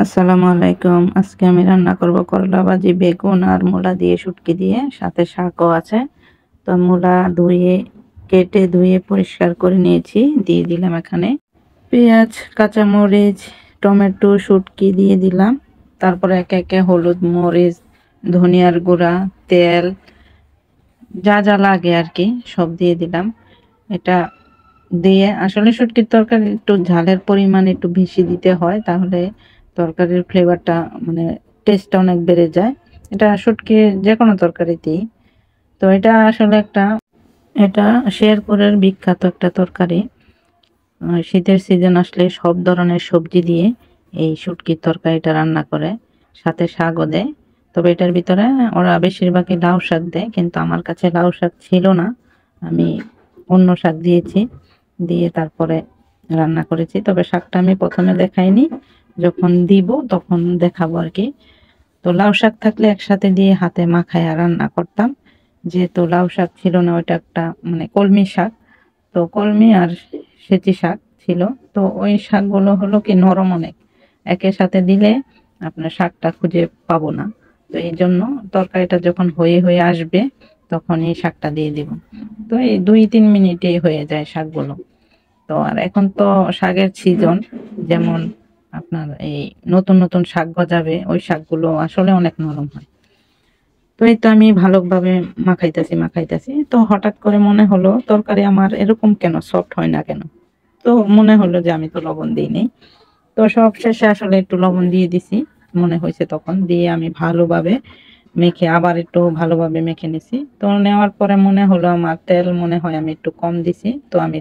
আসসালামু আলাইকুম। আজকে আমি রান্না করব করলা ভাজি, বেগুন আর মূলা দিয়ে, শুটকি দিয়ে, সাথে শাকও আছে। তো মূলা কেটে ধুয়ে পরিষ্কার করে নিয়েছি, দিয়ে দিলাম এখানে পেঁয়াজ, কাঁচামরিচ, টমেটো, শুটকি দিয়ে দিলাম। তারপরে একে একে হলুদ, মরিচ, ধনিয়ার গুঁড়া, তেল, যা যা লাগে আর কি সব দিয়ে দিলাম। এটা দিয়ে আসলে শুটকির তরকারি একটু ঝালের পরিমাণ একটু বেশি দিতে হয়, তাহলে তরকারির ফ্লেভারটা মানে টেস্টটা অনেক বেড়ে যায়। এটা শুটকি যে কোনো তরকারিতেই। তো এটা আসলে এটা শেরপুরের বিখ্যাত একটা তরকারি। শীতের সিজন আসলে সব ধরনের সবজি দিয়ে এই শুটকির তরকারিটা রান্না করে, সাথে শাকও দেয়। তবে এটার ভিতরে ওরা বেশিরভাগই লাউ শাক দেয়, কিন্তু আমার কাছে লাউ শাক ছিল না, আমি অন্য শাক দিয়েছি, দিয়ে তারপরে রান্না করেছি। তবে শাকটা আমি প্রথমে দেখাইনি, যখন দিব তখন দেখাবো আর কি। তো লাউ শাক থাকলে একসাথে দিয়ে হাতে মাখায় রান্না করতাম। যেহেতু লাউ শাক ছিল না, ওইটা একটা মানে কলমি শাক, তো কলমি আর সেচি শাক ছিল। তো ওই শাকগুলো হলো কি নরম অনেক, একের সাথে দিলে আপনার শাকটা খুঁজে পাবো না। তো এই জন্য তরকারিটা যখন হয়ে হয়ে আসবে তখন এই শাকটা দিয়ে দিব। তো এই 2-3 মিনিটেই হয়ে যায় শাকগুলো। তো আর এখন তো শাকের সিজন, যেমন আপনার এই নতুন নতুন শাক গজাবে, ওই শাকগুলো আসলে অনেক নরম হয়। তো এই তো আমি ভালোভাবে মাখাইতেছি, তো হঠাৎ করে মনে হলো তরকারি আমার এরকম কেন সফট হয় না কেন। তো মনে হলো যে আমি তো লবণ দিই নাই। তো সব শেষে আসলে একটু লবণ দিয়ে দিছি, মনে হয়েছে তখন, দিয়ে আমি ভালোভাবে মেখে আবার একটু ভালোভাবে মেখে নিছি। তো নেওয়ার পরে মনে হলো আমার তেল মনে হয় আমি একটু কম দিছি, তো আমি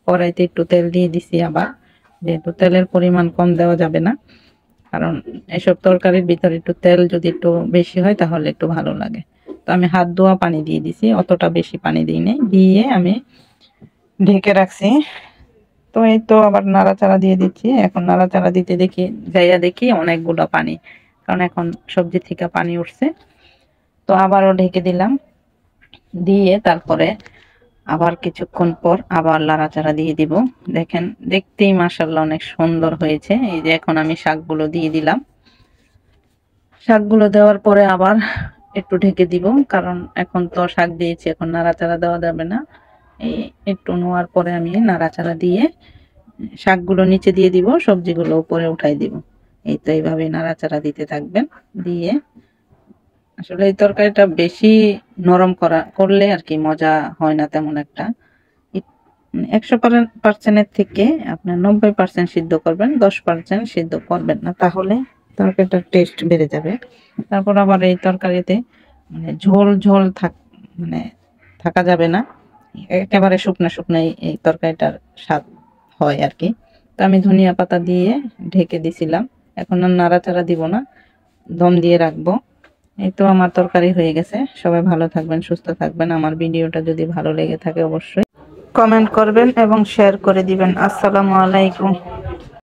কড়াইতে একটু তেল দিয়ে দিছি আবার, যেহেতু তেলের পরিমাণ কম দেওয়া যাবে না, কারণ এসব তরকারির ভিতরে একটু তেল যদি একটু বেশি হয় তাহলে একটু ভালো লাগে। তো আমি হাত ধোয়া পানি দিয়ে দিছি, অতটা বেশি পানি দিই নাই, দিয়ে আমি ঢেকে রাখছি। তো এই তো আবার নাড়াচাড়া দিয়ে দিচ্ছি। এখন নাড়াচাড়া দিতে দেখি অনেকগুলো পানি, কারণ এখন সবজি থেকে পানি উঠছে। তো আবারও ঢেকে দিলাম, দিয়ে তারপরে আবার কিছুক্ষণ পর আবার নাড়াচাড়া দিয়ে দিব। দেখেন দেখতেই মাশাআল্লাহ অনেক সুন্দর হয়েছে। এই যে এখন আমি শাকগুলো দিয়ে দিলাম। শাকগুলো দেওয়ার পরে আবার একটু ঢেকে দিব, কারণ এখন তো শাক দিয়েছি, এখন নাড়াচাড়া দেওয়া যাবে না। এই একটু নোয়ার পরে আমি নাড়াচাড়া দিয়ে শাকগুলো নিচে দিয়ে দিব, সবজিগুলো উপরে উঠাই দিব। এই তো এইভাবে নাড়াচাড়া দিতে থাকবেন। দিয়ে আসলে এই তরকারিটা বেশি নরম করলে আর কি মজা হয় না তেমন একটা। 100% থেকে আপনার 90% সিদ্ধ করবেন, 10% সিদ্ধ করবেন না, তাহলে তরকারিটার টেস্ট বেড়ে যাবে। তারপর আবার এই তরকারিতে মানে ঝোল ঝোল মানে থাকা যাবে না, একেবারে শুকনা শুকনাই এই তরকারিটার স্বাদ হয় আর কি। তো আমি ধনিয়া পাতা দিয়ে ঢেকে দিছিলাম, এখন আর নাড়াচাড়া দিব না, দম দিয়ে রাখবো। এই তো আমার তরকারি হয়ে গেছে। সবাই ভালো থাকবেন, সুস্থ থাকবেন। আমার ভিডিওটা যদি ভালো লেগে থাকে অবশ্যই কমেন্ট করবেন এবং শেয়ার করে দিবেন। আসসালামু আলাইকুম।